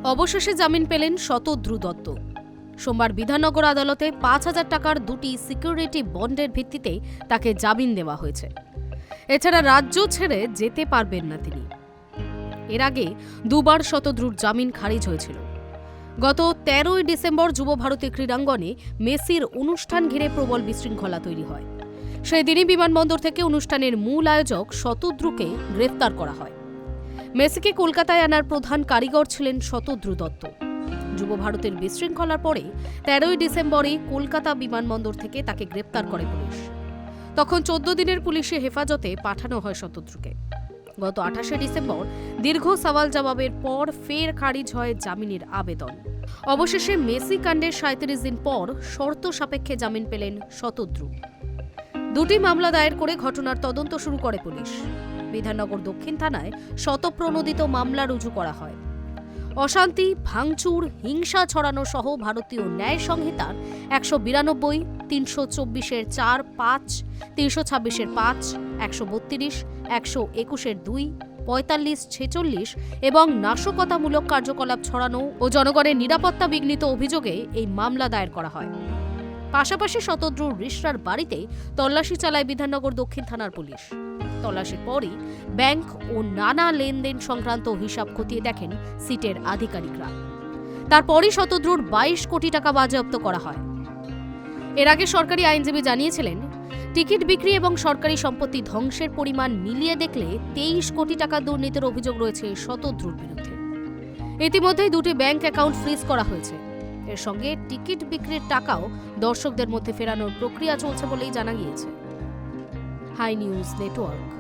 অবশেষে জামিন পেলেন শতদ্রু দত্ত। সোমবার বিধাননগর আদালতে ৫,০০০ টাকার দুটি সিকিউরিটি বন্ডের ভিত্তিতে তাকে জামিন দেওয়া হয়েছে। এছাড়া রাজ্য ছেড়ে যেতে পারবেন না তিনি। এর আগে দুবার শতদ্রুর জামিন খারিজ হয়েছিল। গত ১৩ই ডিসেম্বর যুব ভারতী ক্রীড়াঙ্গনে মেসির অনুষ্ঠান ঘিরে প্রবল বিশৃঙ্খলা তৈরি হয়। সেই দিনই বিমানবন্দর থেকে অনুষ্ঠানের মূল আয়োজক শতদ্রুকে গ্রেফতার করা হয়। মেসিকে কলকাতায় আনার প্রধান কারিগর ছিলেন শতদ্রু দত্ত। যুব ভারতের বিশৃঙ্খলার পরে ১৩ই ডিসেম্বরে কলকাতা বিমানবন্দর থেকে তাকে গ্রেপ্তার করে পুলিশ। তখন ১৪ দিনের পুলিশি হেফাজতে পাঠানো হয় শতদ্রুকে। গত ২৮শে ডিসেম্বর দীর্ঘ সওয়াল জবাবের পর ফের খারিজ হয় জামিনের আবেদন। অবশেষে মেসি কাণ্ডের ৩৭ দিন পর শর্ত সাপেক্ষে জামিন পেলেন শতদ্রু। দুটি মামলা দায়ের করে ঘটনার তদন্ত শুরু করে পুলিশ। বিধাননগর দক্ষিণ থানায় শতপ্রণোদিত মামলা রুজু করা হয়। অশান্তি, ভাঙচুর, হিংসা ছড়ানো সহ ভারতীয় ন্যায় সংহিতার ১৯২, ৩২৪-এর ৪, ৫, ৩২৬-এর ৫, ১৩২, ১২১-এর ২, ৪৫, ৪৬ এবং নাশকতামূলক কার্যকলাপ ছড়ানো ও জনগণের নিরাপত্তা বিঘ্নিত অভিযোগে এই মামলা দায়ের করা হয়। পাশাপাশি শতদ্রুর রিশরার বাড়িতে তল্লাশি চালায় বিধাননগর দক্ষিণ থানার পুলিশ। তল্লাশির পরই ব্যাংক ও নানা লেনদেন সংক্রান্ত হিসাব খতিয়ে দেখেন সিটের আধিকারিকরা। তারপরই শতদ্রুর ২২ কোটি টাকা বাজেয়াপ্ত করা হয়। এর আগে সরকারি আইনজীবী জানিয়েছিলেন, টিকিট বিক্রি এবং সরকারি সম্পত্তি ধ্বংসের পরিমাণ মিলিয়ে দেখলে ২৩ কোটি টাকা দুর্নীতির অভিযোগ রয়েছে শতদ্রুর বিরুদ্ধে। ইতিমধ্যেই দুটি ব্যাংক অ্যাকাউন্ট ফ্রিজ করা হয়েছে। এর সঙ্গে টিকিট বিক্রির টাকাও দর্শকদের মধ্যে ফেরানোর প্রক্রিয়া চলছে বলেই জানা গিয়েছে। Hi News network.